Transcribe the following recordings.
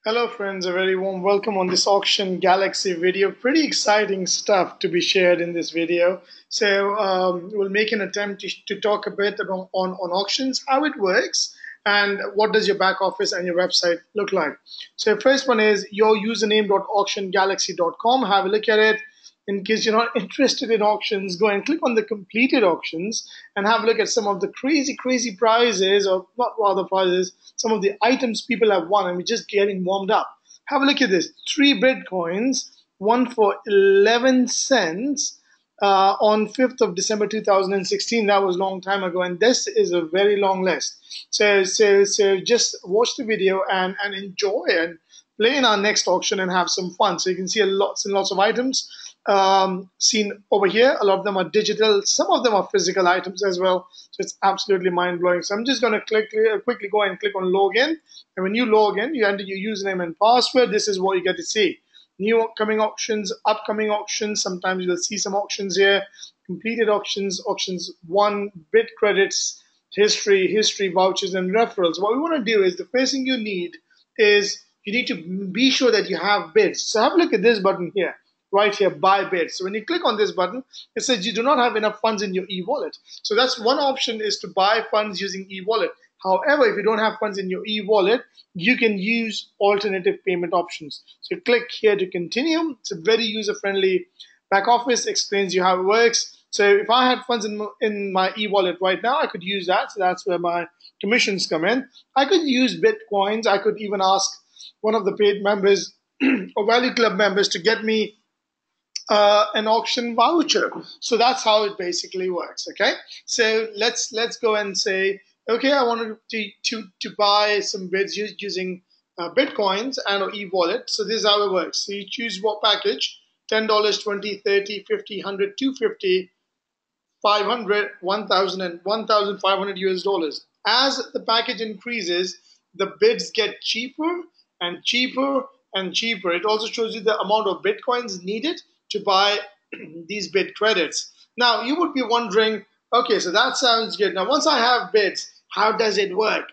Hello friends, a very warm welcome on this Auction Galaxy video. Pretty exciting stuff to be shared in this video. So we'll make an attempt to talk a bit about on auctions, how it works, and what does your back office and your website look like. So first one is your username.auctiongalaxy.com. Have a look at it. In case you're not interested in auctions, go and click on the completed auctions and have a look at some of the crazy prizes, or not rather prizes, some of the items people have won, and we're just getting warmed up. Have a look at this: 3 Bitcoins, one for 11 cents on 5th of December 2016. That was a long time ago, and this is a very long list. So just watch the video and enjoy and play in our next auction and have some fun. So you can see lots and lots of items seen over here. A lot of them are digital. Some of them are physical items as well. So it's absolutely mind-blowing. So I'm just going to quickly go and click on login. And when you log in, you enter your username and password. This is what you get to see. New upcoming auctions. Sometimes you'll see some auctions here. Completed auctions, auctions won, bid credits, history vouchers, and referrals. What we want to do is the first thing you need is you need to be sure that you have bids. So have a look at this button here, right here, buy bids. So when you click on this button, it says you do not have enough funds in your e-wallet. So that's one option, is to buy funds using e-wallet. However, if you don't have funds in your e-wallet, you can use alternative payment options. So click here to continue. It's a very user-friendly back office, explains you how it works. So if I had funds in my e-wallet right now, I could use that. So that's where my commissions come in. I could use Bitcoins. I could even ask one of the paid members or Value Club members to get me an auction voucher. So that's how it basically works. Okay, so let's go and say, okay, I wanted to buy some bids using Bitcoins and e-wallet. So this is how it works. So you choose what package: $10, $20, $30, $50, $100, $250, $500, $1,000, and $1,500 US. As the package increases, the bids get cheaper and cheaper and cheaper. It also shows you the amount of Bitcoins needed to buy these bid credits. Now, you would be wondering, okay, so that sounds good. Now, once I have bids, how does it work?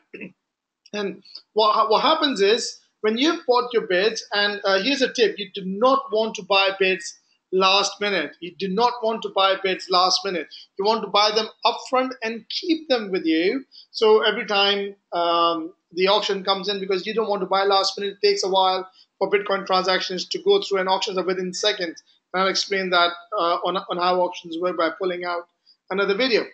And what happens is, when you've bought your bids, and here's a tip: you do not want to buy bids last minute. You do not want to buy bids last minute. You want to buy them upfront and keep them with you. So every time the auction comes in, because you don't want to buy last minute, it takes a while for Bitcoin transactions to go through, and auctions are within seconds. And I'll explain that on how auctions work by pulling out another video.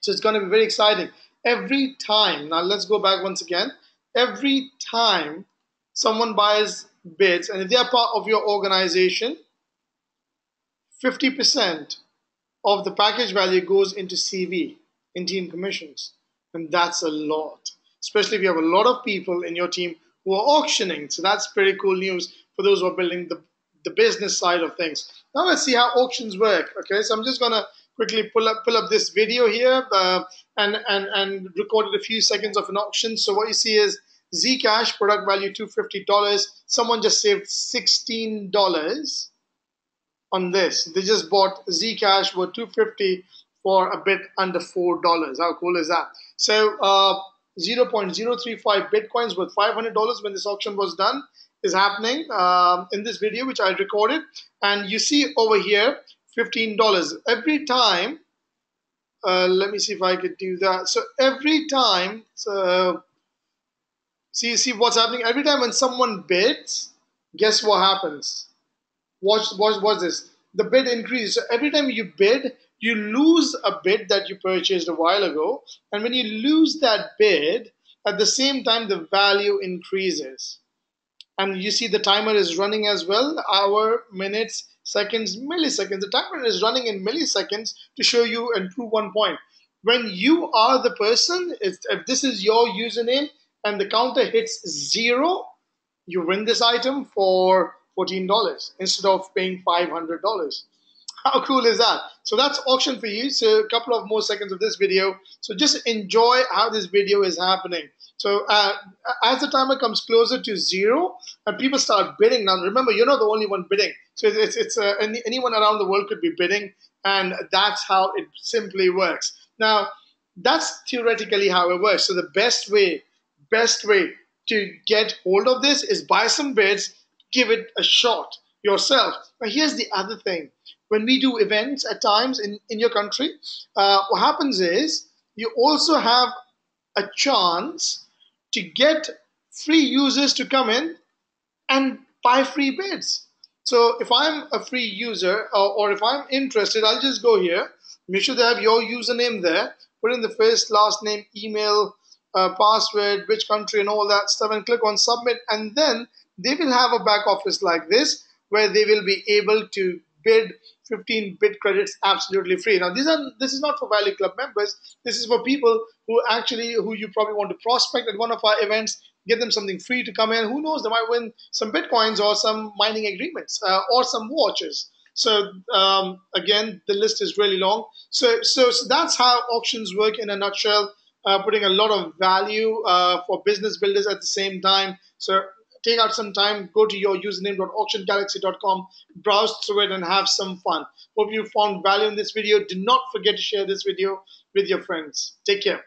So it's going to be very exciting. Every time, now let's go back once again. Every time someone buys bids, and if they are part of your organization, 50% of the package value goes into CV, in team commissions. And that's a lot, especially if you have a lot of people in your team who are auctioning. So that's pretty cool news for those who are building the business side of things. Now let's see how auctions work. Okay, so I'm just gonna quickly pull up this video here and recorded a few seconds of an auction. So what you see is Zcash, product value $250. Someone just saved $16 on this. They just bought Zcash worth $250 for a bit under $4. How cool is that? So 0.035 Bitcoins worth $500 when this auction was done is happening in this video, which I recorded. And you see over here, $15 every time. Let me see if I could do that. So every time, see what's happening. Every time when someone bids, guess what happens? Watch this. The bid increases. So every time you bid, you lose a bid that you purchased a while ago. And when you lose that bid, at the same time, the value increases. And you see the timer is running as well. Hour, minutes, seconds, milliseconds. The timer is running in milliseconds to show you and prove one point. When you are the person, if this is your username and the counter hits 0, you win this item for $14 instead of paying $500. How cool is that? So that's auction for you. So a couple of more seconds of this video. So just enjoy how this video is happening. So as the timer comes closer to 0 and people start bidding, now remember, you're not the only one bidding. So anyone around the world could be bidding, and that's how it simply works. Now, that's theoretically how it works. So the best way to get hold of this is buy some bids, give it a shot yourself. Now, here's the other thing. When we do events at times in your country, what happens is you also have a chance to get free users to come in and buy free bids. So if I'm a free user or if I'm interested, I'll just go here, make sure they have your username there, put in the first, last name, email, password, which country, and all that stuff, and click on submit. And then they will have a back office like this where they will be able to bid 15 bid credits absolutely free. Now, this is not for Value Club members. This is for people who you probably want to prospect at one of our events. Get them something free to come in. Who knows? They might win some bitcoins or some mining agreements or some watches. So again, the list is really long. So that's how auctions work in a nutshell. Putting a lot of value for business builders at the same time. So take out some time, go to your username.auctiongalaxy.com, browse through it, and have some fun. Hope you found value in this video. Do not forget to share this video with your friends. Take care.